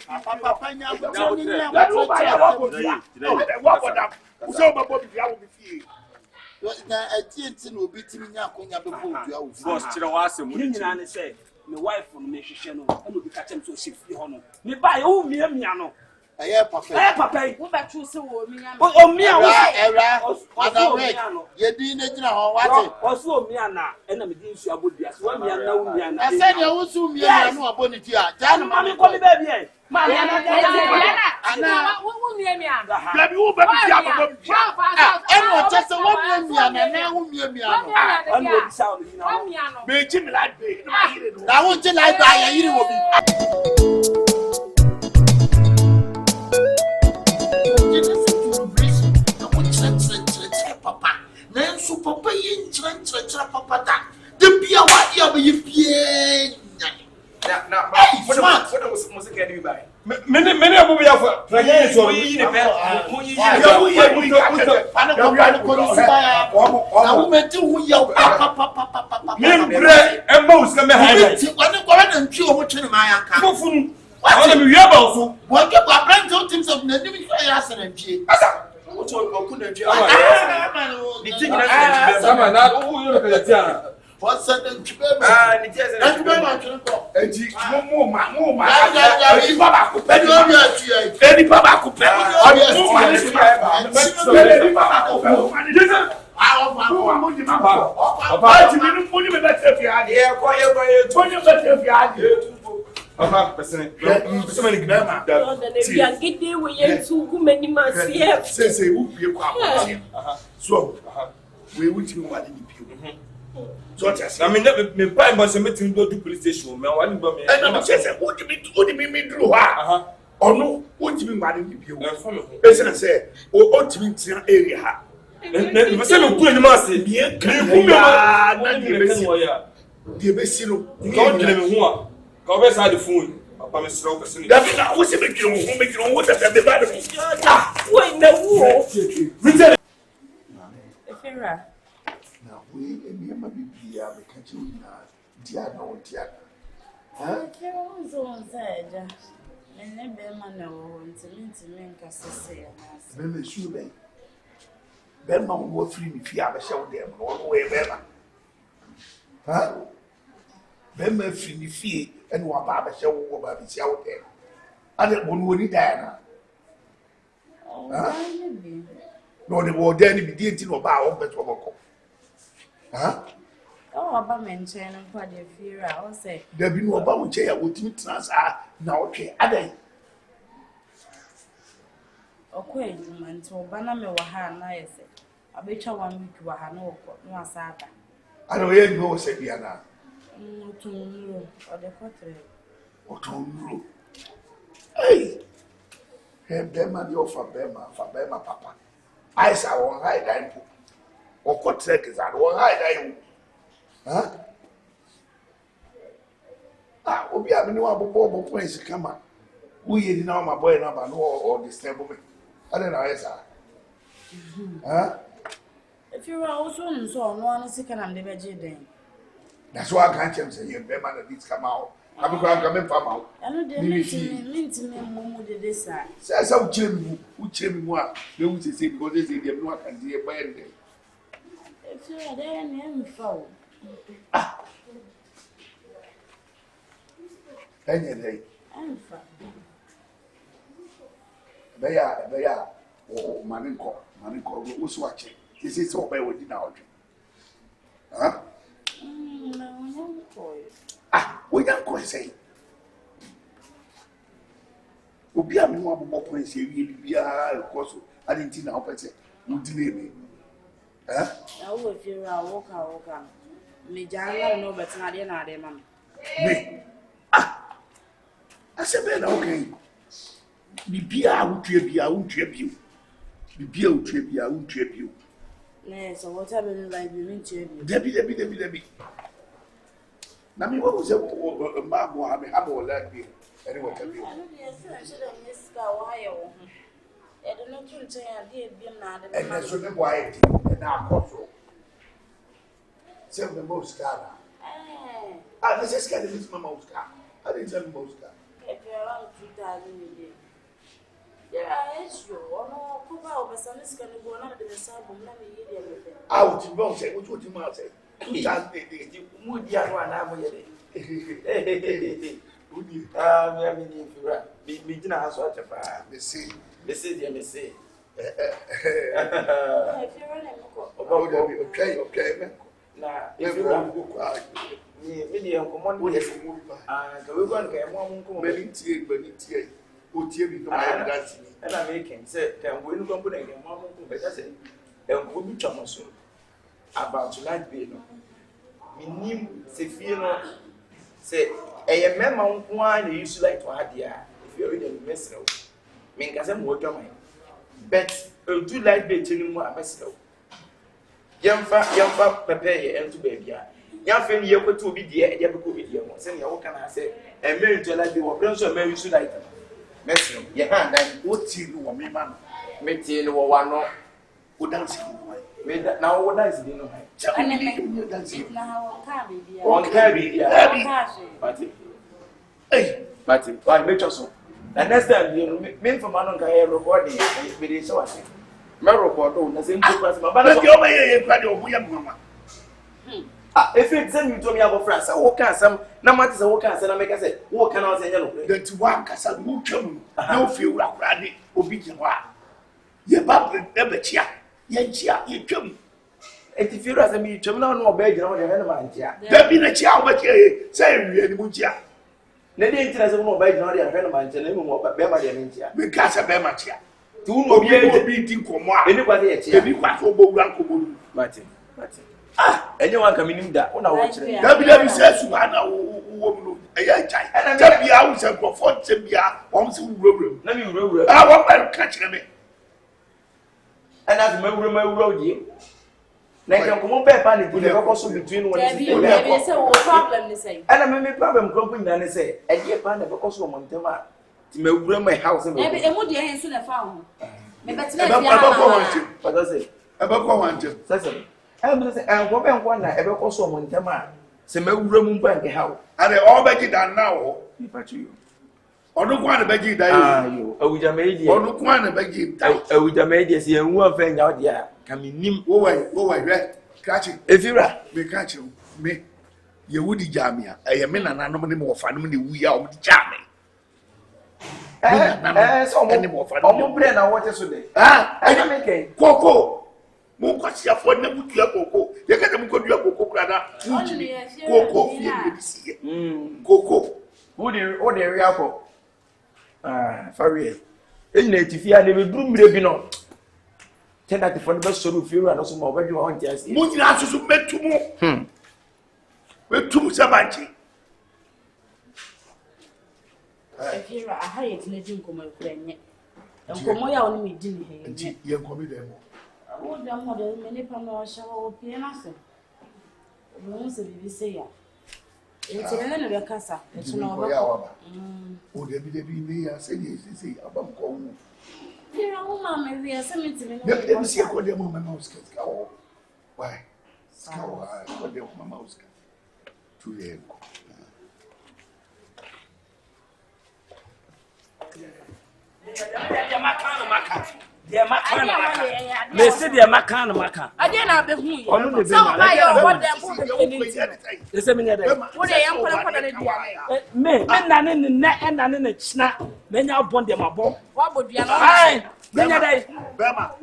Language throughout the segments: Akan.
Papa nya go Now, ni now, na go buy a walk for them. So, my body, I will be free. na ati na obi timi nya akonya be po dua wo. Boss, chira wa asem. Ni nyina ne say, me wife no me hwehwe no, e no bi ka chem so Shifo ho no. Me buy o mia no. Aye papa. Wo be true say wo mia no. O mia wo. Era. Ada we. Ye din na gina ho wate. Oso o mia na, e na me din su abodua. So mia na wo mia na. Ase ne wo su mia na aboni ti a. Ja no ma me ko me baby e. Ma mia na ana wo mia mia. Baby, who baby ya go. Eno chese wo mia na wo mia no. Ana obi sa o ni na. Wo mia no. Me chi me like be. Na wo nti like ba ya yiri wo bi. Papa, nanso papa yi nkyerɛ papa da. De bia wa ya be yipie. Na, what was music any by? Many of we have pregnant so we in What's that? Baba person, so many grammar. We are getting we too many months here. Say, who be a so we would you want in the so I mean, me buy my meeting go to police station. Me want to me. And I'm just saying, what do you mean me through her? Or no, what do you mean mad in the view? Person say, oh, what do you mean area? And you say no put in mass. You put me on the best you don't give me one. Go beside the phone. Papa me slow person. That's not what's it make you what that be bad. Wait, no. Efira. Now we me ma bibia be ka che wina dia no dia. Ha? Ke o zo nzaja. Nene be ma na wo ntimi nka sese ya na. Me shu be. Be ma wo free me fi abehye wo dem no wo e be ma. Ha? Be ma free me fi ene wo ba abehye wo ba bi sia wo dem. Ade wo no ni da na. Ha? No de wo dem ni bi die nti no ba wo beto boko. Ha? Oh, aba menche no kwa de Efira, o say. Da bi no oba wo che ya wotimi trans na wo twe adai. Okwe nti oba na me wa ha na yese. Abetwa 1 week wa ha na okọ no asaba. Ana we yin no se bia na. Tumuro, o de kotre. O tumuro. Hey. He bema di ofa bema papa. Aisa won hide dai po. O kotre ke za won hide dai. Ha? Ah, obi abi ni wa bobo point kama. Uye di na ma boy na ba no o disturb me. Ade na yesa. Ha? If you are also so no one see can am de beje den. That's why I can't tell say you be man that this come out. Abi ko an come fam out. Anu de minti me mumu de desa. Say say uchire mi mu a, we wu say because they say dem no can dey buy dem. If you are there na em fa. Ah. Enye dey. Em fa. Beya o maninko wo so ache. They say so buy wodi na odwe. Ha? No, Ah, we don't go say. Obi a me no abobo point say wi bia because I didn't know how say you delay me. Eh? I will feel walk. Me janga no but na de mam. Me. Ah. I said be na okay. Bibia wutue bia wutue bio. Bibia wutue bia wutue bio. Ne so what have been like me ntue bio. Debi. Na me wo say ma bo ha me ha bo like bi. Anyway, tell me. I don't know say I miss ka why wo. E do no tun chen ya de biem na de. And so me boy it na akoso. Say me most car. Ah, this is kind of this mama most car. I didn't tell me most car. If you're around 2000, yeah, it's true. No, Kuba or Basamis can go on to the Sabum. Out in both say, what would you say? 2000, Moody one, I'm with it. Me didn't ask what about. they say, They say. Okay. Now, if you run, medium command, we go and get one Benitier, Otier, and I make him say, can we look up and one better say, and we'll be Thomas about tonight being. Minim Sefino say, a member one used to like to have the if you're in the mess. Make us a more domain. Bet do like betting more a mess. Young fat, prepare and to baby. Young friend, you could to be dear, you could be dear. Send your can I say, and married to like the workers or married to like Messi. Your hand, what you know, me, man, Metin or one or who dancing. Now, what is it? Now, On carry, but I make us so. And next time, you mean for Manon Kaya recording, it is so I think. My report, the same person, but you're my William. If it's send you to me about France, I walk out some, no matter what can I make us say, what can I say? That one Casa Mukum, no few ready, obedient. Ye Bab, Ebetia, Yentia, you come. And if you rather me, to no beg on your hand, there be a child, but say, Mutia. The danger is more beg on your hand, and more but Bema India. Because of Bematia. Do not be beating Comma. Anybody at you, quite for Martin. Anyone coming in that one I watch it. WWE says, Suana, woman, a young child, and I be out and perform Sembia, once you room. Let me roll. I want to catch them. And as my road you. Like a common pepper, you never also between one problem. And I may problem grumping than I say, and yet, I never cost one Montema to my house. And what do you answer the phone? But I say, about one, Cecily. And one night ever also Montema. Say, my room bank how. And they all beg it down now. You. Or no one beg it down. You, with a maid, or no one beg it down. With a maid, yes, you won't find out yet. Come in him. Go away, catch it. If you are, me catch you, me. You would jamia. I am in an anomaly more fun when we are jamming. So many more fun. I'm playing a water today. I make a cocoa. Mokasia for them with your cocoa. You get them go to your cocoa, brother. Cocoa. Who the real? For real. If you are never broom, maybe not. Tell that for the best sort of you and also more when you want to see. Moving out to make two more. With two Sabanchi. If you're a high legend, come and play. And come away on me, didn't he? You're coming there. Oh, the mother, many panels shall be nothing. Won't say ya. It's another of casa. It's no. Oh, there be me, I said, yes, about home. Here, Mamma, we are summiting. Let me see what the mouse can go. Why? Scour, what the mouse can. 2 years. They say they are Macan. I didn't have the moon. Only the they say, what I am for me, men in the net and in the snap, men now bond them a bomb. What would you have? Bema,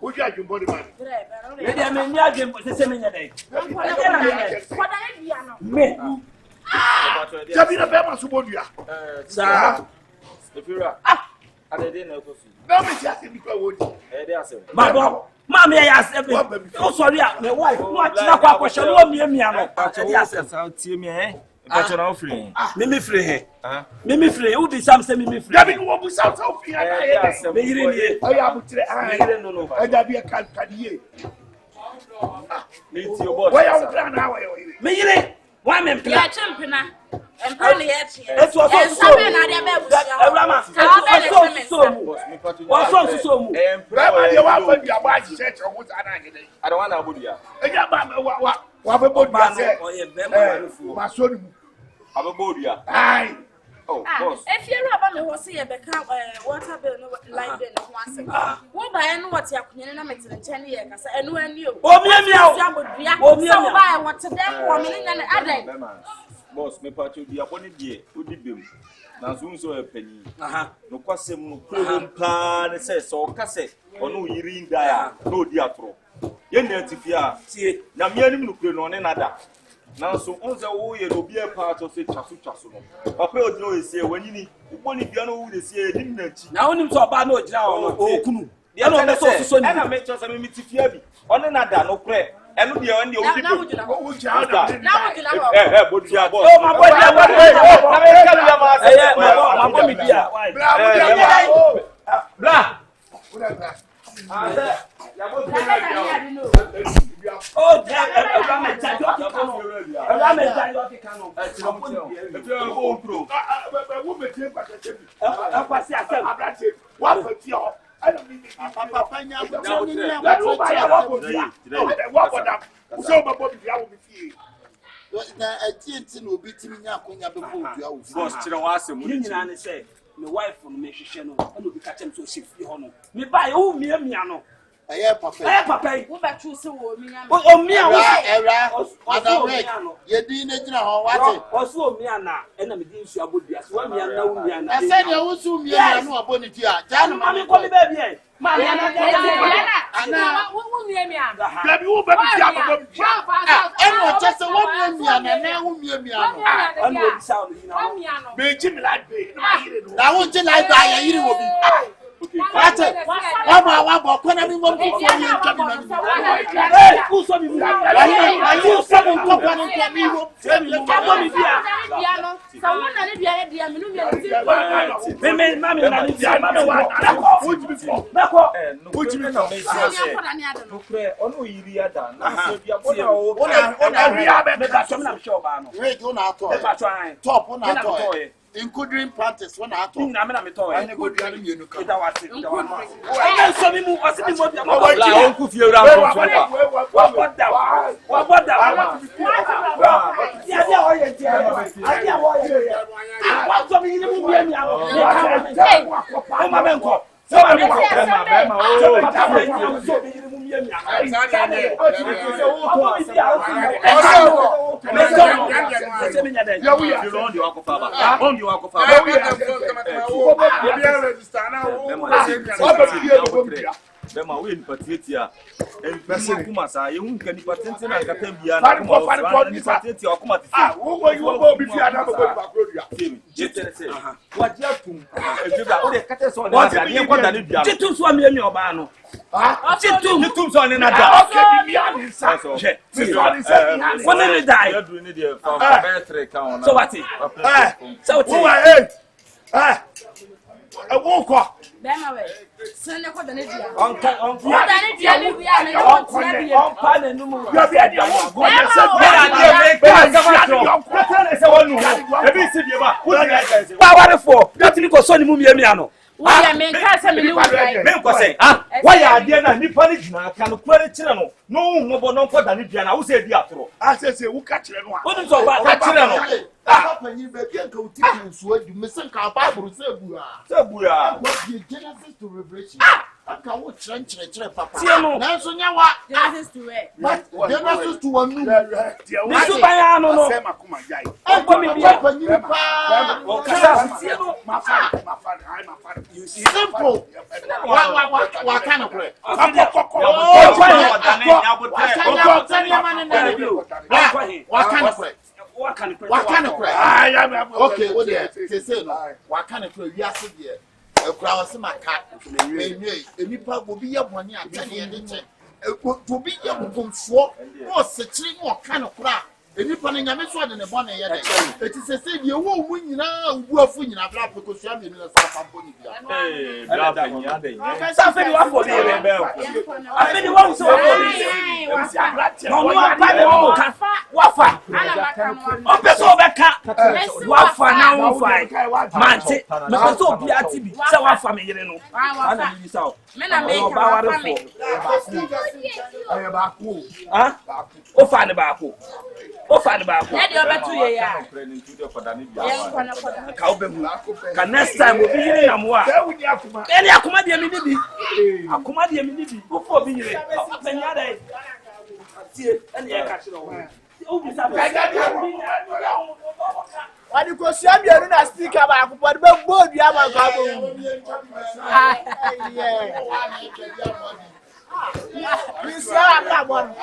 Would you have your body man? Tabina Bema Subodia. Sir, if you are, I didn't know. No, Mr. Mamma, Mammy, I asked oh, sorry, my wife, what's not question? Oh, me, I'll tell me, but you're offering. Mimi free, Mimi free, who did some say Mimi free? Having what was out of here, I am to be a canadian. Why are you now? Me, why, man, champion? Empire yet. It was so. Rama. So. I don't want to put you. Aye. Oh, boss. If you're about me, was here, become water bill, light bill, once. What by and what you're going to make to the 10 years, and when you. Oh, me, buy what to them, woman, and other. Boss, me part to be upon it, dear, who did them. Now, soon so a penny. No question, no plan, says so, cassette, or no, you read dire, no diatro. Yen Tifia, see, now me and him on another. Now, so on the way, will be a part of the Chasu. Papa Joe is here when you need one piano, they say, didn't now him to a bano now, oh, Kunu. The other so, and I make us a Mitifiabi on another, no prayer. And we are on the old now. Oh, my wife will make sure no, and will be catching so Shifo. Me buy oh me no. Papa. Who back to so me? Oh me you didn't know what also me and I'm being so good. Yes, 1 million now. I said you also me and no bonnet here. Jan, mammy, call me baby. Mammy, and now, what me? You better just a 1 million and now me sound. Be Jimmy like me. I want you like I hear will be. What? One more, when I want to who's on me? I use 7 company to me. Someone that including practice when I told Bema we in Patricia and Kumasa, you can patent and Catembia. What you I won't call. Send a code and why are there any panic now? Can credit channel? No, no, for the Nidiana. Who said the after? I say, who catch it? What is about catching? When you begin to take you missing our Bible, Genesis to Revelation. I can't watch Papa. Now, so now what? Genesis to where? Genesis to one new. Simple. What kind of play? What kind of play? Okay, what say no. What kind of play? Yes, dear. A crowd of my cat. Any part will be up one year. To be young from swap or such more kind of crap. Eni pa nyame so de ne bone ye de. Eti sese de wo mu nyina ubu afu nyina bra pe ko sua me na sa pa boni bia. Bra pa nya de. Sa fe ni wa fo de re be. Afi ni wa so wa fo de. No no pa de wo ka wa fa. O pe so be ka. Wa fa na wo fa. Mante. Me pe so bi ati bi. Se wa fa me yire no. Ana bi sa o. Me na me ka wa fa me. Aye ba ko. Ah? O fa ne ba ko. O fa ne ba ko. Na de obetu ye ya. Ka o be hu. Ka next time obi yire na mo a. Eni akoma de mi ni bi. Akoma de mi ni bi. O fo bi yire. O pe nya dai. Tie, eni e ka chiro wo. O bi sa ka ga bi. Wadi ko sia bienu na speaker ba ko bod be bodu ama ko abo. Yeah. Please, bravo.